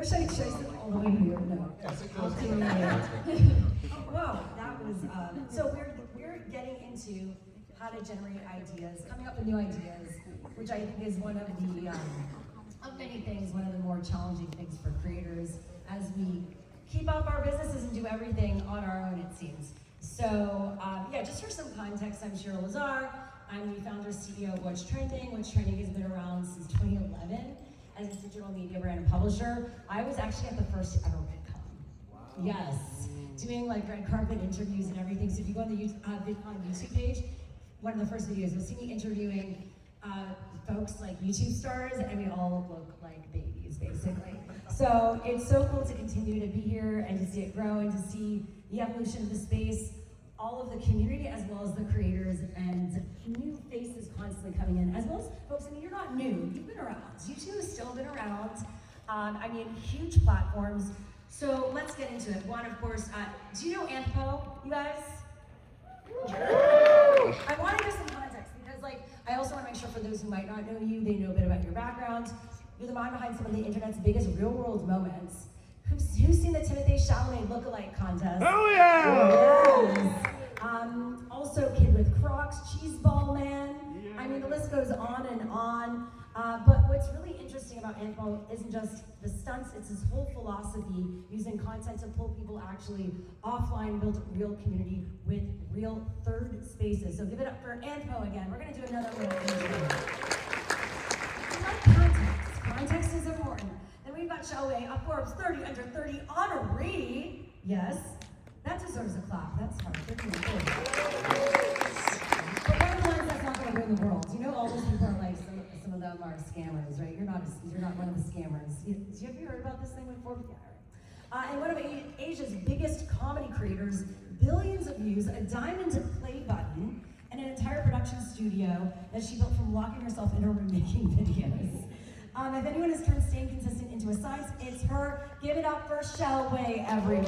should I sit all the way here? No. Yeah, sit I'll close. do it. Wow, that was, so we're getting into how to generate ideas, coming up with new ideas, which I think is one of the, of many things, one of the more challenging things for creators as we keep up our businesses and do everything on our own, it seems. So, yeah, just for some context, I'm Cheryl Lazar. I'm the founder CEO of What's Trending. What's Trending has been around since 2011 as a digital media brand and publisher. I was actually at the first ever VidCon. Wow. Yes, doing like red carpet interviews and everything. So if you go on the VidCon YouTube page, one of the first videos, you'll see me interviewing folks like YouTube stars, and we all look like babies, basically. So it's so cool to continue to be here and to see it grow and to see the evolution of the space, all of the community as well as the creators and new faces constantly coming in, as well as folks, I mean, you're not new, you've been around. YouTube has still been around. I mean, huge platforms. So let's get into it. One, of course, do you know Anthro, you guys? I want to give some context because, like, I also want to make sure for those who might not know you, they know a bit about your background. You're the mind behind some of the internet's biggest real-world moments. Who's seen the Timothée Chalamet look-alike contest? Oh yeah! Yes. Also, Kid with Crocs, Cheese Ball Man. Yeah. I mean, the list goes on and on. But what's really interesting about Anthro isn't just the stunts, it's his whole philosophy, using content to pull people actually offline, build a real community with real third spaces. So give it up for Anthro again. We're gonna do another one. Context. Context is important. Then we've got Xiaowei, a Forbes 30 under 30 honoree. Yes, that deserves a clap. That's hard. But one of the ones that's not going to win the world. You know, all those people are like, some of them are scammers, right? You're not one of the scammers. Have you heard about this thing with Forbes? Yeah, right. And one of Asia's biggest comedy creators, billions of views, a diamond play button, and an entire production studio that she built from locking herself in her room making videos. If anyone has turned staying consistent into a science, it's her. Give it up for Xiaowei, everyone.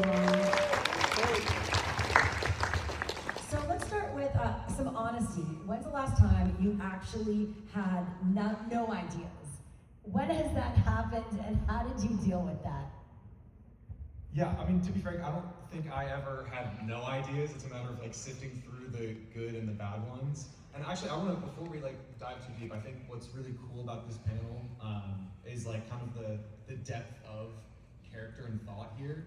So let's start with some honesty. When's the last time you actually had no ideas? When has that happened, and how did you deal with that? Yeah, I mean, to be frank, I don't think I ever had no ideas. It's a matter of like sifting through the good and the bad ones. And actually, I want to, before we like dive too deep, I think what's really cool about this panel is like kind of the depth of character and thought here.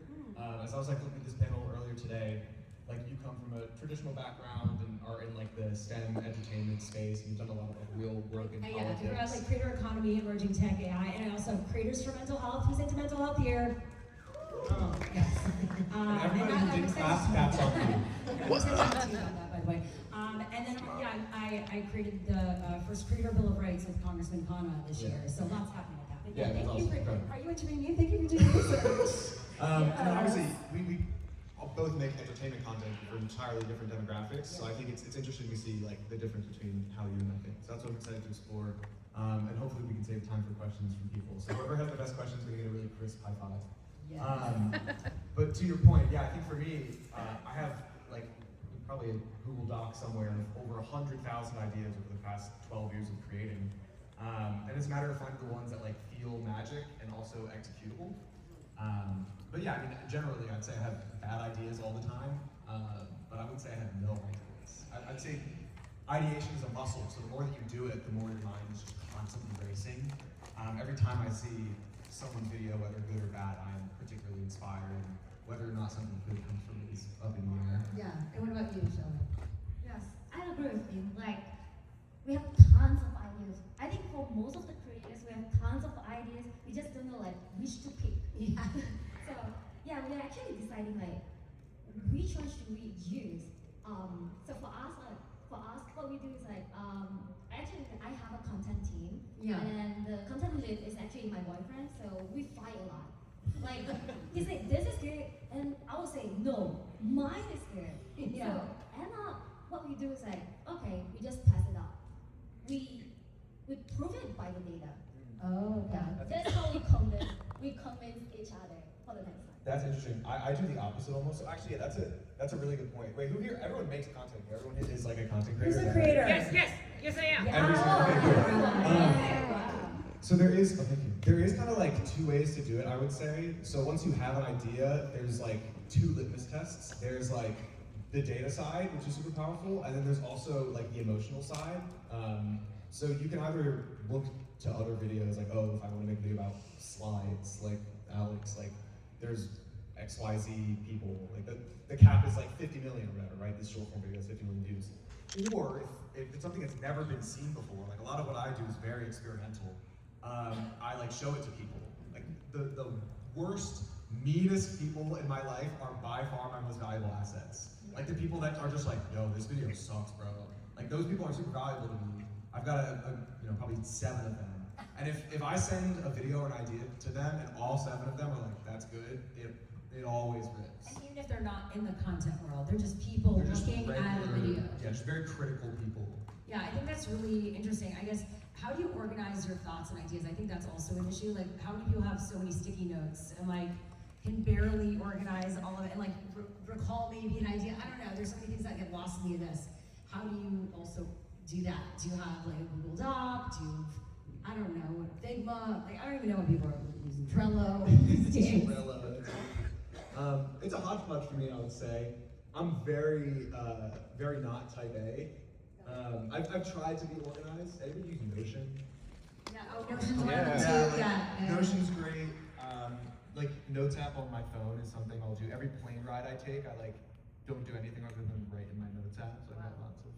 As I was like looking at this panel earlier today, like you come from a traditional background and are in like the STEM entertainment space, and you've done a lot of like real work in Yeah, politics. I figured out like creator economy, emerging tech, AI, and I also have creators for mental health. Who's into mental health here? Oh, yes. And everybody who didn't clap, that's on you. By the way. And then, yeah, I created the first Creator Bill of Rights with Congressman Khanna this year, so lots happening with that. But Yeah, thank that's you awesome. for, are you interviewing me? Thank you for doing research. And then obviously, we both make entertainment content for entirely different demographics, so I think it's interesting to see like the difference between how you and I think. So that's what I'm excited to explore, and hopefully we can save time for questions from people. So whoever has the best questions, we're gonna get a really crisp high five. But to your point, yeah, I think for me, I have like probably a Google Doc somewhere of over 100,000 ideas over the past 12 years of creating. And it's a matter of finding the ones that like feel magic and also executable. But yeah, I mean, generally I'd say I have bad ideas all the time, but I wouldn't say I have no ideas. I'd say ideation is a muscle, so the more that you do it, the more your mind is just constantly racing. Every time I see someone's video, whether good or bad, I am particularly inspired, and whether or not something good comes from it is up in the air. Yeah, and what about you, Shelby? Yes, I agree with you. Like, we have tons of ideas. I think for most of the creators, we have tons of ideas. We just don't know like which to pick. Yeah. So yeah, we're actually deciding like which one should we use. So for us, what we do is like actually I have a content team. Yeah. And the content lead is actually my boyfriend, so we fight a lot. Like he said, this is good, and I will say no, mine is good. Yeah. So what we do is like, okay, we just test it out. We prove it by the data. Oh, okay. That's how we convince each other for the next time. That's interesting. I do the opposite almost. So actually, yeah, that's a really good point. Wait, who here? Everyone makes content here. Everyone is like a content creator. Who's a creator? Yes, I am. Yeah. Every single Oh, creator. yeah. So there is, oh, thank you. There is kind of like two ways to do it, I would say. So once you have an idea, there's like two litmus tests. There's like the data side, which is super powerful, and then there's also like the emotional side. So you can either look to other videos, like, oh, if I want to make a video about slides, like Alex, like there's XYZ people, like the cap is like 50 million or whatever, right? This short form video has 50 million views. Or if it's something that's never been seen before, like a lot of what I do is very experimental. I like show it to people. Like the worst, meanest people in my life are by far my most valuable assets. Like the people that are just like, yo, this video sucks, bro. Like those people are super valuable to me. I've got probably 7 of them. And if I send a video or an idea to them and all 7 of them are like, that's good, it always rips. And even if they're not in the content world, they're just people They're just looking at a regular, video. yeah, just very critical people. Yeah, I think that's really interesting. I guess, how do you organize your thoughts and ideas? I think that's also an issue. Like, how many people have so many sticky notes and like can barely organize all of it and like recall maybe an idea? I don't know. There's so many things that get lost in the abyss. How do you also do that? Do you have like a Google Doc? Do you, I don't know, Figma? Like, I don't even know what people are using. Trello. Trello. It's a hodgepodge for me, I would say. I'm very not type A. I've tried to be organized. Anybody use Notion? Yeah, oh, Notion's one of Yeah, them too. like, Yeah. Notion's great. Like Notes app on my phone is something I'll do. Every plane ride I take, I like don't do anything other than write in my Notes app. So I've got lots of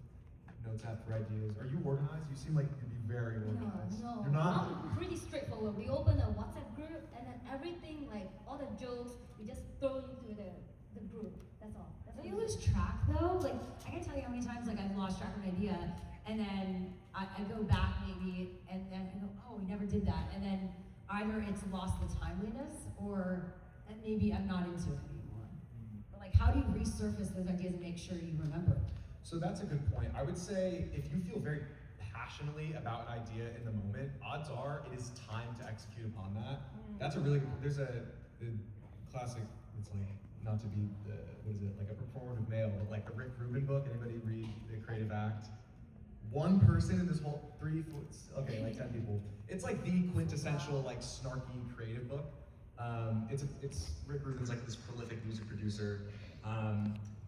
Notes app for ideas. Are you organized? You seem like you'd be very organized. No, You're not? I'm pretty straightforward. We open a WhatsApp group and then everything, like all the jokes, we just throw into the group. That's all. That's Don't all you we lose do. track though? Like, I can tell you how many times like I've lost track of an idea, and then I go back maybe, and then I go, oh, we never did that, and then either it's lost the timeliness, or and maybe I'm not into it anymore. But like, how do you resurface those ideas and make sure you remember? So that's a good point. I would say if you feel very passionately about an idea in the moment, odds are it is time to execute upon that. That's a really good, there's the classic, it's like, not to be, what is it, like a performative male, but like the Rick Rubin book, anybody read The Creative Act? One person in this whole like 10 people. It's like the quintessential like snarky creative book. It's Rick Rubin's like this prolific music producer.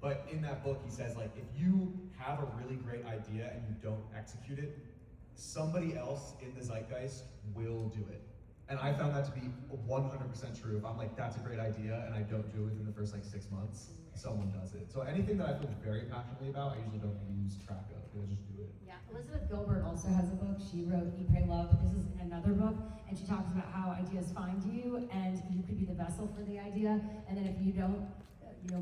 But in that book, he says like, if you have a really great idea and you don't execute it, somebody else in the zeitgeist will do it. And I found that to be 100% true. If I'm like, that's a great idea, and I don't do it within the first like 6 months, someone does it. So anything that I feel very passionately about, I usually don't lose track of. I just do it. Yeah, Elizabeth Gilbert also has a book. She wrote Eat, Pray, Love. This is another book, and she talks about how ideas find you, and you could be the vessel for the idea. And then if you don't,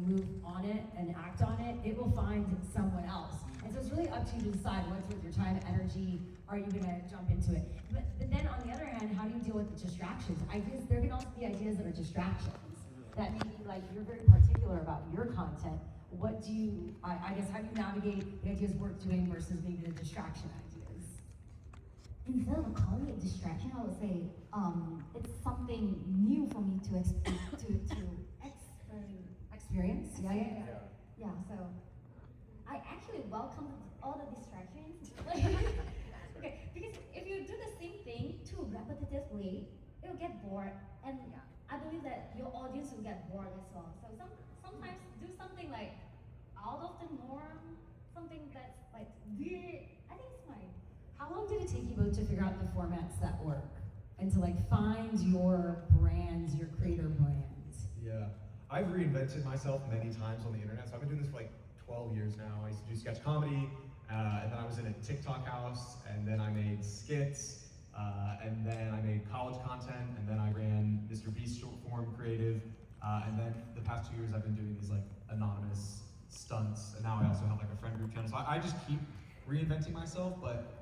move on it and act on it, it will find someone else. And so it's really up to you to decide what's worth your time, energy. Are you going to jump into it? But then on the other hand, how do you deal with the distractions? Ideas. There can also be ideas that are distractions. That maybe like you're very particular about your content. What do you, I guess, how do you navigate the ideas worth doing versus maybe the distraction ideas? Instead of calling it distraction, I would say it's something new for me to Experience? Yeah. Yeah, so I actually welcome all the distractions. Okay, because if you do the same thing too repetitively, it'll get bored, and I believe that your audience will get bored as well. So sometimes do something like out of the norm, something that's like weird. I think it's fine. How long did it take you both to figure out the formats that work and to like find your brands, your creator brands? Yeah. I've reinvented myself many times on the internet. So I've been doing this for like 12 years now. I used to do sketch comedy, and then I was in a TikTok house, and then I made skits, and then I made college content, and then I ran Mr. Beast short form creative, and then the past 2 years I've been doing these like anonymous stunts, and now I also have like a friend group channel. So I just keep reinventing myself, but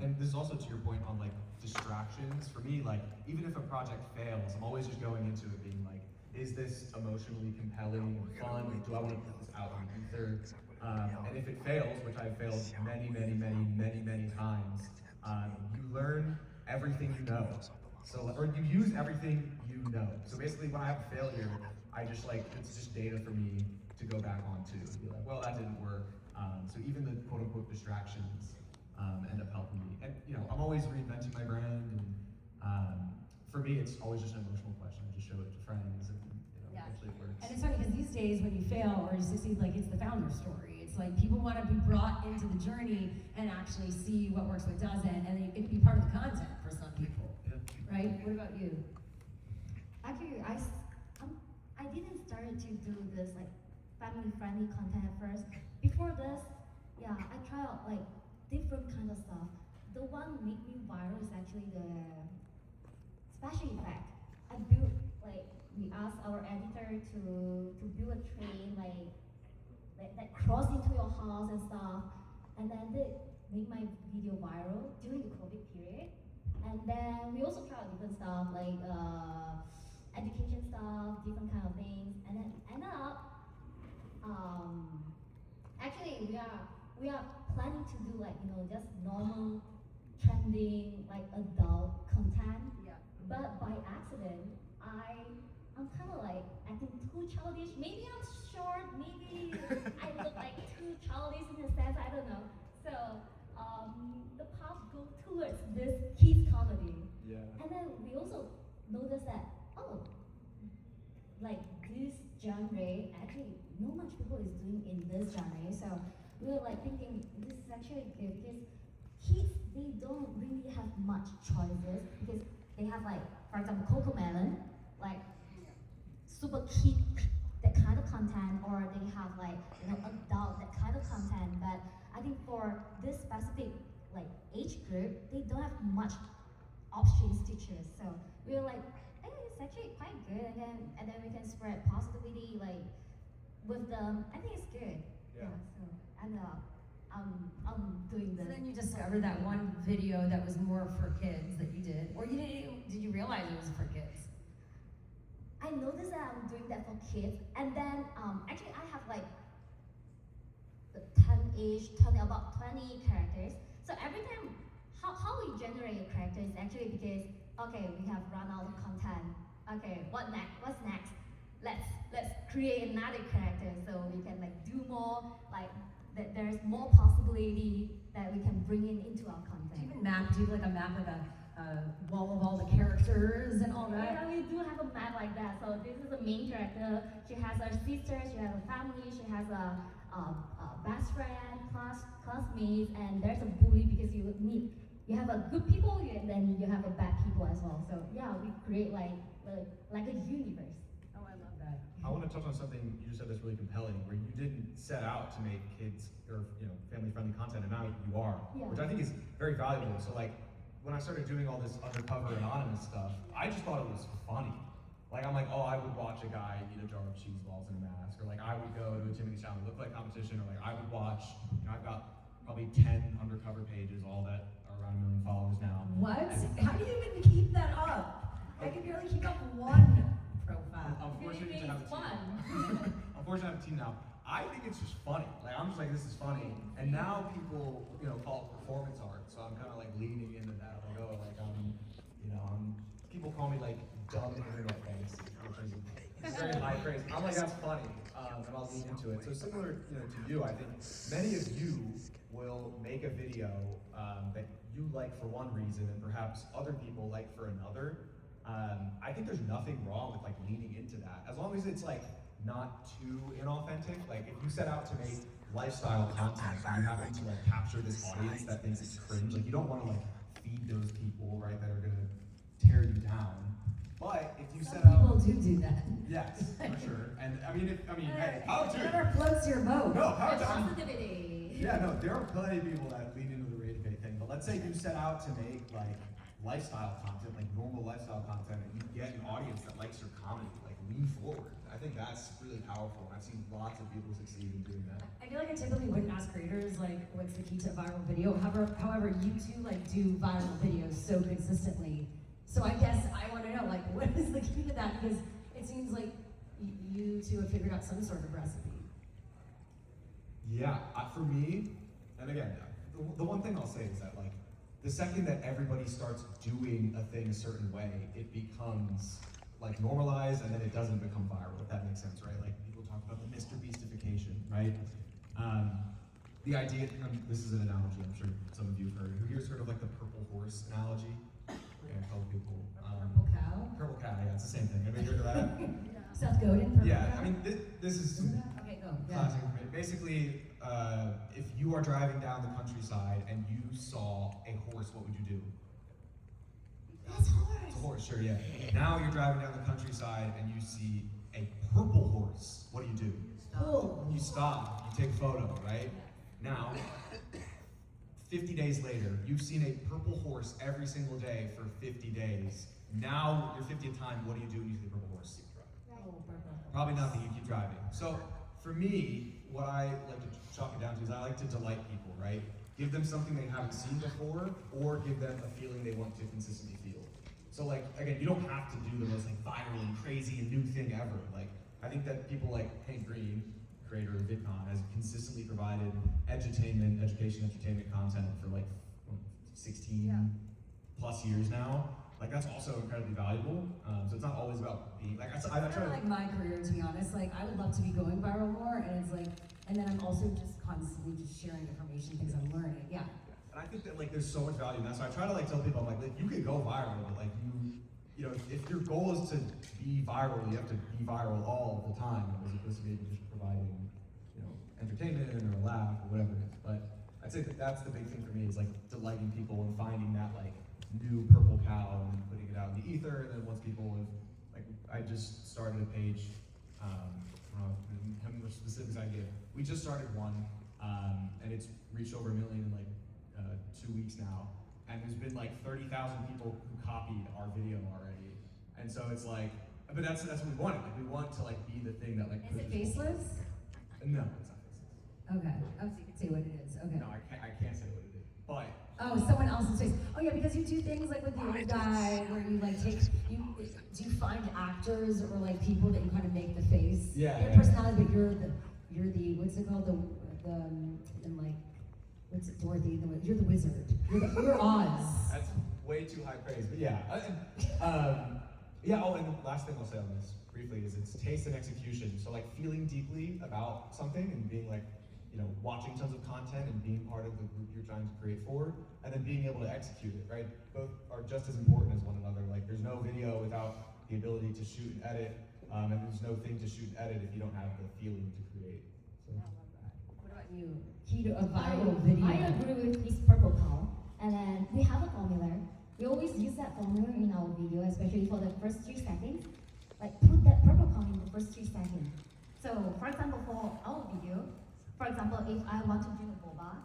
and this is also to your point on like distractions. For me, like even if a project fails, I'm always just going into it being like, is this emotionally compelling and fun? Do I want to put this out on ether? And if it fails, which I've failed many times, you learn everything you know. So, or you use everything you know. So basically, when I have a failure, I just like, it's just data for me to go back onto. Be like, well, that didn't work. So even the quote unquote distractions end up helping me. And I'm always reinventing my brand and me, it's always just an emotional question. I just show it to friends, and Yeah. eventually it works. And it's funny because these days when you fail or you succeed, like it's the founder story. It's like people want to be brought into the journey and actually see what works, what doesn't, and it can be part of the content for some people, Yeah. right? What about you? Actually, I didn't start to do this like family-friendly content at first. Before this, yeah, I tried out like different kind of stuff. The one make me viral is actually the special effect. I built like we asked our editor to build a train like that cross into your house and stuff, and then they make my video viral during the COVID period. And then we also tried different stuff like education stuff, different kind of things, and then end up actually we are planning to do like just normal trending like adult content. Yeah. But by accident, I'm kind of like acting too childish. Maybe I'm short. Maybe I look like too childish in a sense. I don't know. So the path go towards this kids comedy. Yeah. And then we also noticed that like this genre actually not much people is doing in this genre. So we were like thinking this is actually good because kids they don't really have much choices because they have like for example Coco Melon like super kid that kind of content or they have like adult that kind of content, but I think for this specific like age group they don't have much options to choose. So we were like hey, it's actually quite good and then we can spread positivity like with them. I think it's good. Yeah. So and I'm doing So this. then you discovered that one video that was more for kids that you did, or you didn't? Did you realize it was for kids? I noticed that I'm doing that for kids, and then actually I have like 10 about 20 characters. So every time, how we generate a character is actually because okay, we have run out of content. Okay, what next? What's next? Let's create another character so we can like do more. Like that there's more possibility that we can bring into our Do content. you even map? Do you have like a map with a wall of all the characters and all that? Yeah, we do have a map like that. So this is the main character. She has her sister, she has a family, she has a best friend, classmates, and there's a bully because you have a good people and then you have a bad people as well. So yeah, we create like a universe. Oh, I love that. I want to touch on something you just said that's really compelling, where you didn't set out to make kids or family-friendly content, and now you are, Yeah. which I think is very valuable. So like, when I started doing all this undercover anonymous stuff, I just thought it was funny. Like I'm like, oh, I would watch a guy eat a jar of cheese balls in a mask, or like I would go to a Timothy Chalamet look like competition, or like I would watch. I've got probably 10 undercover pages, all that are around 1 million followers now. What? How do you even keep that up? I can barely keep up one profile. I'm fortunate to have a Fun. team. I'm fortunate to have a team now. I think it's just funny. Like I'm just like, this is funny. And now people, call it performance art. So I'm kind of like leaning into that. Like, oh, like people call me like dumb internet fantasy, which is very high praise. I'm like, that's funny, and I'll lean into it. So similar, to you, I think many of you will make a video that you like for one reason, and perhaps other people like for another. I think there's nothing wrong with like leaning into that, as long as it's like not too inauthentic. Like if you set out to make lifestyle content and you happen to like capture this audience that thinks it's cringe, like you don't want to like feed those people, right, that are gonna tear you down. But if you set Some out, people do that. yes, for sure. And hey, how to? Whatever floats your boat. No, how to? Positivity. Yeah, no, there are plenty of people that lean into the rate of thing. But let's say you set out to make like lifestyle content, like normal lifestyle content, and you get an audience that likes your comedy, like lean forward. I think that's really powerful. And I've seen lots of people succeed in doing that. I feel like I typically wouldn't ask creators like what's the key to a viral video. However, you two like do viral videos so consistently. So I guess I want to know like what is the key to that, because it seems like you two have figured out some sort of recipe. Yeah, for me, and again, the one thing I'll say is that like the second that everybody starts doing a thing a certain way, it becomes like normalized, and then it doesn't become viral, if that makes sense, right? Like people talk about the Mr. Beastification, right? The idea, this is an analogy I'm sure some of you have heard. Who here's heard of like the purple horse analogy? Yeah, I tell people. Purple cow? Seth Godin. Purple Yeah, Cow? I mean, this is Okay, go. Yeah. classic information. Basically, if you are driving down the countryside and you saw a horse, what would you do? That's It's a horse, sure, yeah. Now you're driving down the countryside and you see a purple horse. What do? Cool. You stop, you take a photo, right? Now, 50 days later, you've seen a purple horse every single day for 50 days. Now, your 50th time, what do you do when you see the purple horse? Oh, purple. Probably nothing, you keep driving. So, for me, what I like to chalk it down to is I like to delight people, right? Give them something they haven't seen before, or give them a feeling they want to consistently feel. So like, again, you don't have to do the most like viral and crazy and new thing ever. Like, I think that people like Hank Green, creator of VidCon, has consistently provided entertainment content for like 16 plus years now. Like that's also incredibly valuable. So it's not always about being like I try Kind of to like my career, to be honest. Like I would love to be going viral more, and it's like, and then I'm also just constantly just sharing information, things I'm learning. Yeah. And I think that like there's so much value in that. So I try to like tell people, I'm like you could go viral, but like you know, if your goal is to be viral, you have to be viral all the time, as opposed to maybe just providing, you know, entertainment or a laugh or whatever it is. But I'd say that that's the big thing for me is like delighting people and finding that like new purple cow and putting it out in the ether. And then once people have like, I just started a page. I don't know how much specifics I give. We just started one, and it's reached over 1 million in like 2 weeks now. And there's been like 30,000 people who copied our video already. And so it's like, but that's what we wanted. Like we want to like be the thing that like. Is it faceless? No, it's not faceless. Okay. Oh, so you can say what it is. Okay. No, I can't say what it is. But Oh, someone else's face. Oh yeah, because you do things like with the old guy where you like take do you find actors or like people that you kind of make the face? Yeah, Your yeah. personality, but you're the what's it called? And like what's it, Dorothy? You're the wizard. You're Oz. that's way too high praise. But yeah. Yeah, oh, and the last thing I'll say on this briefly is it's taste and execution. So like feeling deeply about something and being like, you know, watching tons of content and being part of the group you're trying to create for, and then being able to execute it, right? Both are just as important as one another. Like there's no video without the ability to shoot and edit, and there's no thing to shoot and edit if you don't have the feeling to create. So. What about you? Key to a viral video. I agree with this purple cow. And then we have a formula. We always use that formula in our video, especially for the first 3 seconds. Like put that purple cow in the first 3 seconds. So for example, for our video, for example, if I want to drink a boba,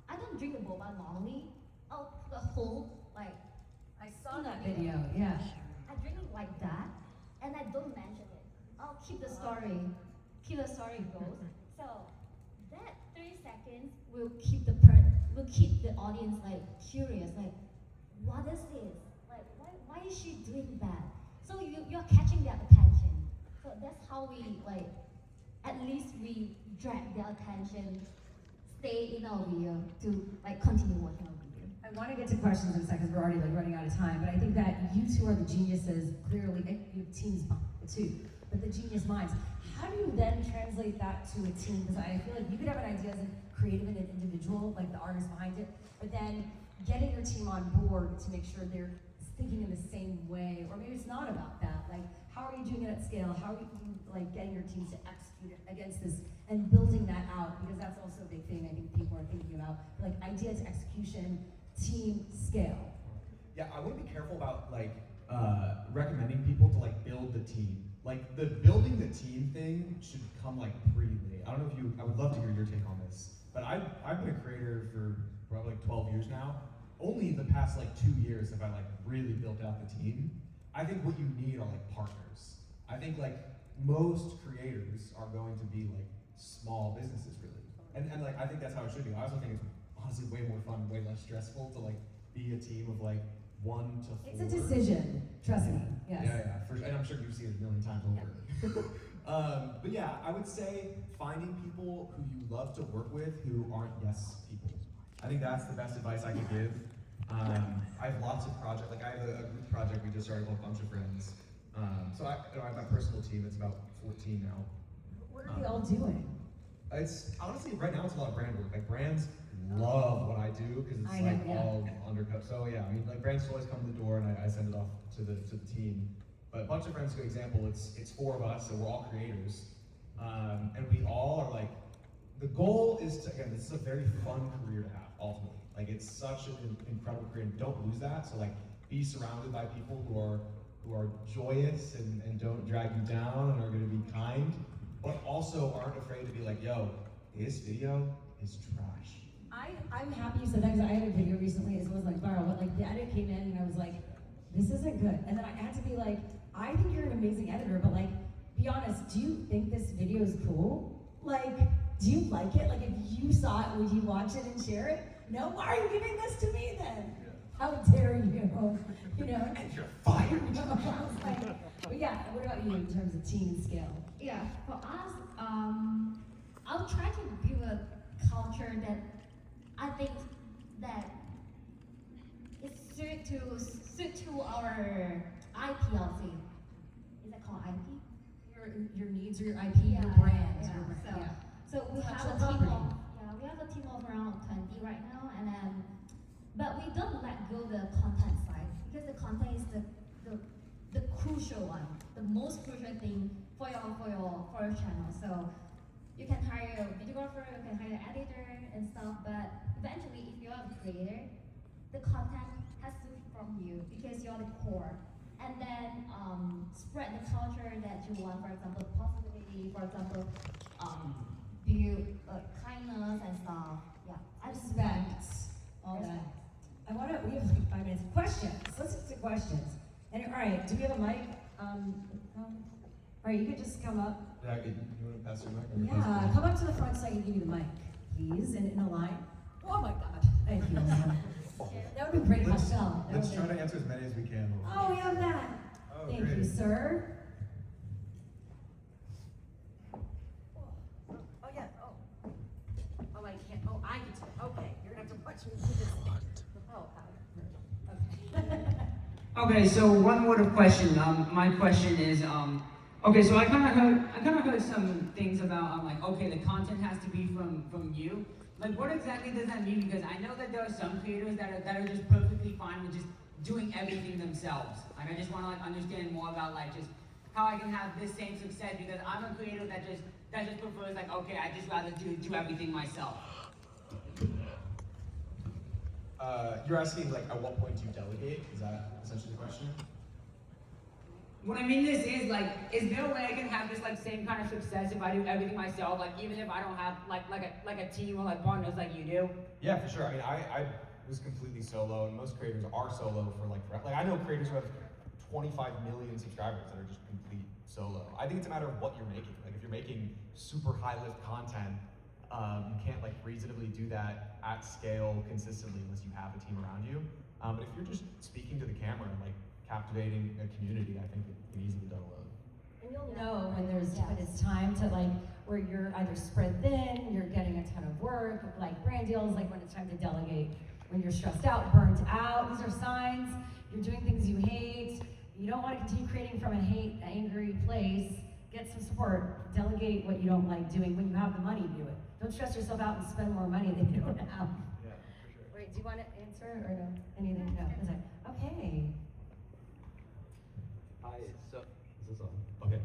I don't drink the boba normally. I'll put a whole like I saw that video. Yeah. I drink it like that, and I don't mention it. I'll keep the story goes. So that 3 seconds will keep the audience like curious, like what is this? Like why is she doing that? So you're catching their attention. So that's how we like at least we drag their attention, stay in our video to like continue watching our video. I want to get to questions in a second because we're already like running out of time, but I think that you two are the geniuses, clearly, and you have teams too, but the genius minds. How do you then translate that to a team? Because I feel like you could have an idea as a creative and an individual, like the artist behind it, but then getting your team on board to make sure they're thinking in the same way, or maybe it's not about that. Like, how are you doing it at scale? How are you like getting your teams to execute it against this and building that out? Because that's also a big thing I think people are thinking about, like idea to execution, team, scale. Yeah, I want to be careful about like recommending people to like build the team. Like the building the team thing should come like pretty late. I don't know if you. I would love to hear your take on this. But I've been a creator for probably like 12 years now. Only the past like 2 years have I like really built out the team. I think what you need are like partners. I think like most creators are going to be like small businesses really. And like I think that's how it should be. I also think it's honestly way more fun, way less stressful to like be a team of like 1 to 4. It's a decision, trust me. Yes. Yeah, and I'm sure you've seen it a million times over. But yeah, I would say finding people who you love to work with who aren't yes people. I think that's the best advice I could give. I have lots of projects, like I have a group project we just started with a bunch of friends. So I have my personal team, it's about 14 now. What are they all doing? It's honestly, right now it's a lot of brand work. Like brands love what I do because it's like all undercut. So yeah, I mean like brands always come to the door and I send it off to the team. But Bunch of Friends is a good example. It's 4 of us, so we're all creators, and we all are like, the goal is to, again, this is a very fun career to have, ultimately. Like, it's such an incredible career, and don't lose that. So like, be surrounded by people who are joyous and don't drag you down and are going to be kind, but also aren't afraid to be like, yo, this video is trash. I'm happy you said that, because I had a video recently, it was like viral, but like the edit came in and I was like, this isn't good. And then I had to be like, I think you're an amazing editor, but like, be honest, do you think this video is cool? Like, do you like it? Like, if you saw it, would you watch it and share it? No? Why are you giving this to me then? How dare you? You know? And you're fired. I was like, but yeah, what about you in terms of team scale? Yeah, for us, I'll try to build a culture that I think that is suit to our IPLC. Is that called IP? Your needs or your IP, your brand. Yeah. Your brand, yeah. So we have Intellectual a team property. we have a team of around 20 right now, and then, but we don't let go the content side, because the content is the crucial one, the most crucial thing for your channel. So you can hire a videographer, you can hire an editor and stuff, but eventually, if you're a creator, the content has to be from you, because you're the core. And then spread the culture that you want, for example, positivity, for example, build kindness and stuff. Yeah, I just Respect, all that. We have like 5 minutes. Questions. Let's get to questions. And all right, do we have a mic? All right, you could just come up. Yeah, you want to pass your mic? Or Yeah, pass it? come up to the front so I can give you the mic, please, and in a line. Oh my God. Thank you. That would be great, Michelle. That Let's would try be- to answer as many as we can. Oh, we have that. Oh, Thank great. you, sir. Oh yeah. Oh, I can't. Oh, I can. Okay, you're gonna have to watch me do this. Oh, okay. Okay, so one word of question. My question is, okay, so I kind of heard some things about, like, okay, the content has to be from you. Like, what exactly does that mean? Because I know that there are some creators that are just perfectly fine with just doing everything themselves. Like, I just want to like understand more about like just how I can have this same success, because I'm a creator that just prefers like, okay, I just rather do everything myself. You're asking like at what point do you delegate? Is that essentially the question? What I mean is like, is there a way I can have this like same kind of success if I do everything myself? Like, even if I don't have like a team or like partners like you do? Yeah, for sure. I mean, I was completely solo, and most creators are solo for like I know creators who have 25 million subscribers that are just complete solo. I think it's a matter of what you're making. Like, if you're making super high lift content, you can't like reasonably do that at scale consistently unless you have a team around you. But if you're just speaking to the camera and like captivating a community, I think it can easily be done alone. And you'll know when it's time to like, where you're either spread thin, you're getting a ton of work, like brand deals, like when it's time to delegate, when you're stressed out, burnt out. These are signs. You're doing things you hate. You don't want to continue creating from a angry place. Get some support. Delegate what you don't like doing. When you have the money, do it. Don't stress yourself out and spend more money than you don't have. Yeah, for sure. Wait, do you want to answer or no? Anything? No. Okay. Hi, so is this on? Okay.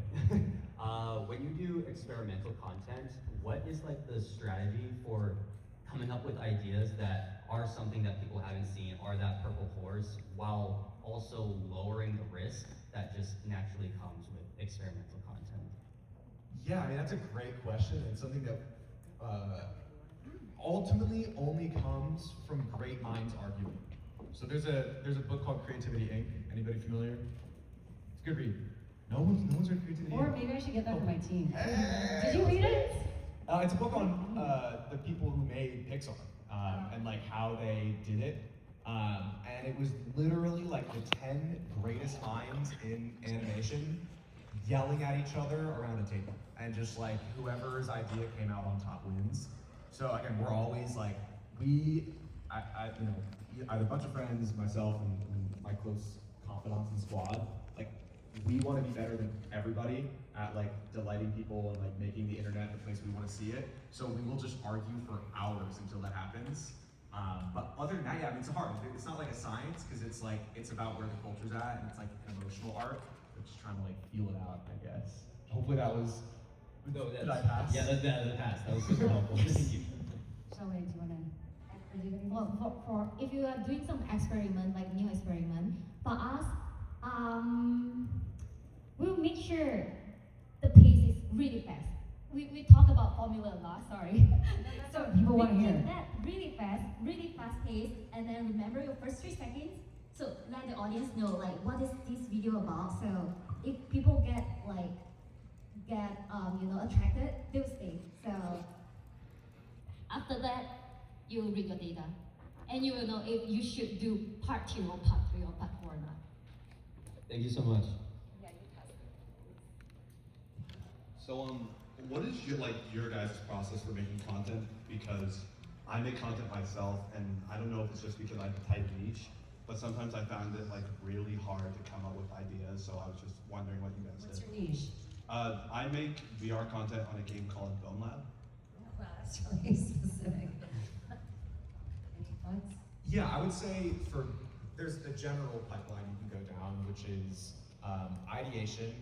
When you do experimental content, what is like the strategy for coming up with ideas that are something that people haven't seen, are that purple horse, while also lowering the risk that just naturally comes with experimental content? Yeah, I mean, that's a great question, and something that ultimately only comes from great minds arguing. So there's a book called Creativity Inc. Anybody familiar? It's a good read. No one's read Creativity Or Inc. maybe I should get that for my team. Hey! Did you read it? It's a book on the people who made Pixar and like how they did it. And it was literally like the 10 greatest minds in animation yelling at each other around a table. And just like whoever's idea came out on top wins. So again, we're always like, I have a bunch of friends, myself and my close confidants and squad, like we want to be better than everybody at like delighting people and like making the internet the place we want to see it. So we will just argue for hours until that happens. But other than that, yeah, I mean, it's hard. It's not like a science because it's like, it's about where the culture's at and it's like an emotional art. just trying to like feel it out, I guess. Hopefully that was. No, Did I pass? Yeah, that passed. That was super helpful. Thank you. Shall we, do you wanna add or do you have anything? Well, for if you are doing some experiment, like new experiment, for us, we'll make sure the pace is really fast. We talk about formula a lot, sorry. That's what people wanna hear. Make that really fast pace, and then remember your first 3 seconds. So let the audience know like what is this video about. So if people get attracted, they'll stay. So after that, you will read your data, and you will know if you should do part 2 or part 3 or part 4 or not. Thank you so much. So, what is your guys' process for making content? Because I make content myself, and I don't know if it's just because I have a tight niche, but sometimes I found it like really hard to come up with ideas. So I was just wondering what you guys What's did. your niche? I make VR content on a game called Bone Lab. Wow, that's really specific. Any thoughts? Yeah, I would say there's the general pipeline you can go down, which is ideation,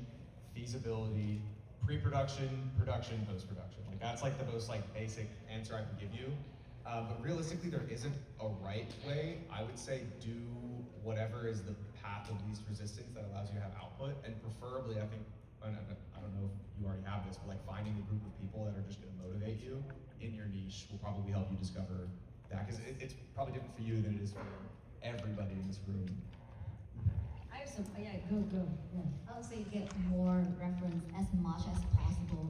feasibility, pre-production, production, post-production. Like that's like the most like basic answer I can give you. But realistically, there isn't a right way. I would say do whatever is the path of least resistance that allows you to have output, and preferably, I think, I don't know if you already have this, but like finding a group of people that are just going to motivate you in your niche will probably help you discover that, because it's probably different for you than it is for everybody in this room. I have some, yeah, go. Yeah. I would say get more reference as much as possible.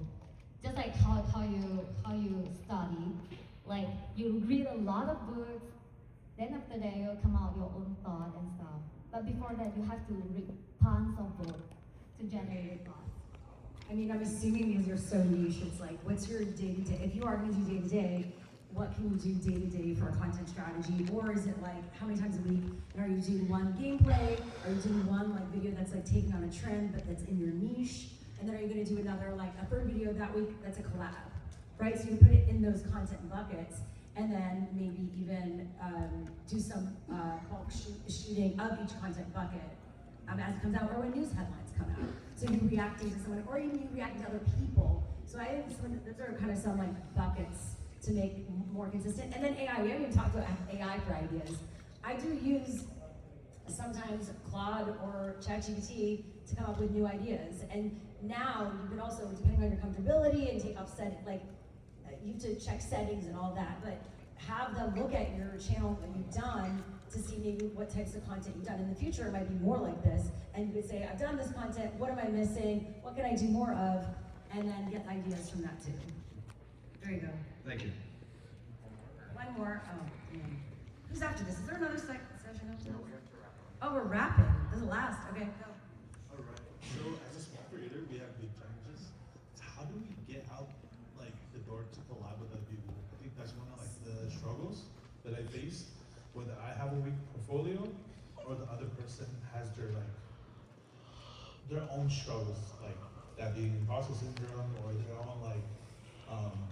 Just like how you study, like you read a lot of books, then after that you'll come out your own thought and stuff. But before that, you have to read tons of books to generate your thoughts. I mean, I'm assuming because you're so niche, it's like, what's your day-to-day? If you are going to do day-to-day, what can you do day-to-day for a content strategy? Or is it like, how many times a week? And are you doing one gameplay? Are you doing one like video that's like taking on a trend, but that's in your niche? And then are you going to do another, like a third video that week that's a collab, right? So you can put it in those content buckets, and then maybe even do some bulk shooting of each content bucket as it comes out, or when news headlines come out. So you reacting to someone, or even you reacting to other people. So I think those are kind of some like buckets to make more consistent. And then AI, we haven't even talked about AI for ideas. I do use sometimes Claude or ChatGPT to come up with new ideas. And now you can also, depending on your comfortability and take off you have to check settings and all that, but have them look at your channel that you've done to see maybe what types of content you've done. In the future, it might be more like this. And you could say, I've done this content, what am I missing? What can I do more of? And then get ideas from that too. There you go. Thank you. One more. Oh, man. Who's after this? Is there another session after this? Oh, we're wrapping. This is the last. Okay, go. All right. So as a small creator, we have big challenges. How do we get out like the door to collab with other people? I think that's one of like the struggles that I face. Whether I have a weak portfolio or the other person has their own struggles, like that being imposter syndrome or their own like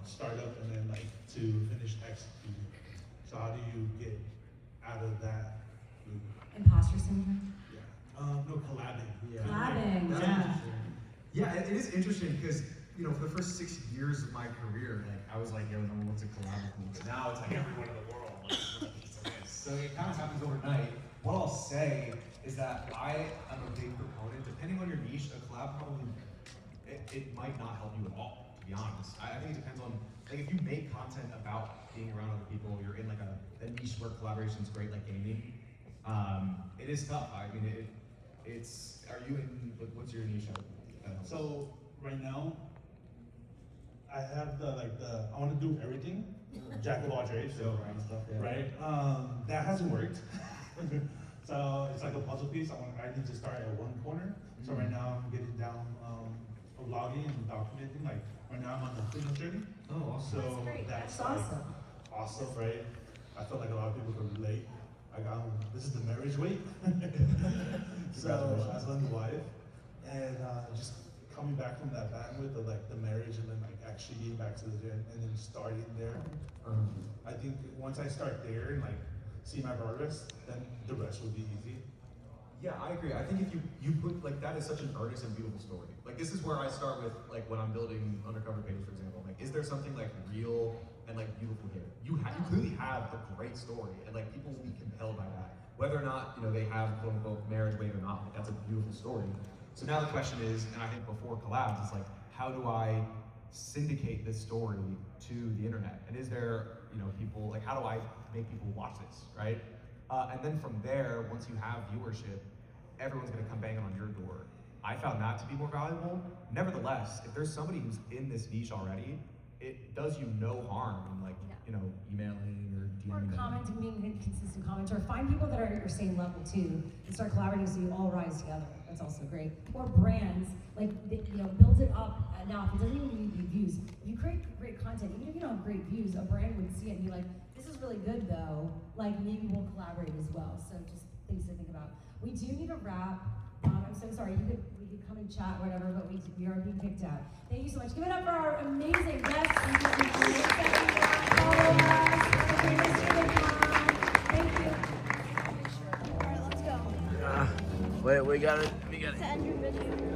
startup and then like to finish executing. So how do you get out of that loop? Imposter syndrome. Yeah. No, collabing. Yeah. Collabing, That's yeah. interesting. Yeah, it is interesting because, you know, for the first 6 years of my career, like I was like, yo, no one wants to collab with me. But now it's like everyone in the world wants a piece of this. So it kind of happens overnight. What I'll say is that I am a big proponent, depending on your niche, a collab probably, it might not help you at all, to be honest. I think it depends on, like if you make content about being around other people, you're in like a niche where collaboration is great, like gaming, it is tough. I mean, are you in, what's your niche? So right now, I have I want to do everything, jack of all trades, So, and stuff, yeah. right? That hasn't worked. So it's like a puzzle piece. I need to start at one corner. So right now I'm getting down vlogging and documenting. Like right now I'm on the fitness journey. Oh, awesome. So Great. that's That's like, awesome. awesome, right? I feel like a lot of people can relate. This is the marriage weight. So Congratulations. as a wife, and just coming back from that bandwidth of like the marriage and then like actually getting back to the gym and then starting there. I think once I start there and like see my progress, then the rest will be easy. Yeah, I agree. I think if you put like that is such an earnest and beautiful story. Like this is where I start with like when I'm building undercover pages, for example. Like, is there something like real and like beautiful here? You clearly have a great story, and like people will be compelled by that, whether or not they have quote unquote marriage weight or not. Like that's a beautiful story. So now the question is, and I think before collabs, is like how do I syndicate this story to the internet? And is there people like how do I make people watch this, right? And then from there, once you have viewership, everyone's gonna come banging on your door. I found that to be more valuable. Nevertheless, if there's somebody who's in this niche already, it does you no harm in like, emailing or Or DMing them. commenting, being a consistent commenter. Find people that are at your same level too, and start collaborating so you all rise together. That's also great. Or brands, like build it up enough. It doesn't even need to be views. If you create great content, even if you don't have great views, a brand would see it and be like, "This is really good, though. Like maybe we'll collaborate as well." So just things to think about. We do need a wrap. I'm so sorry. We could come and chat, or whatever, but we are being kicked out. Thank you so much. Give it up for our amazing guests. Follow us. Thank you. Wait, we got it. To end your video.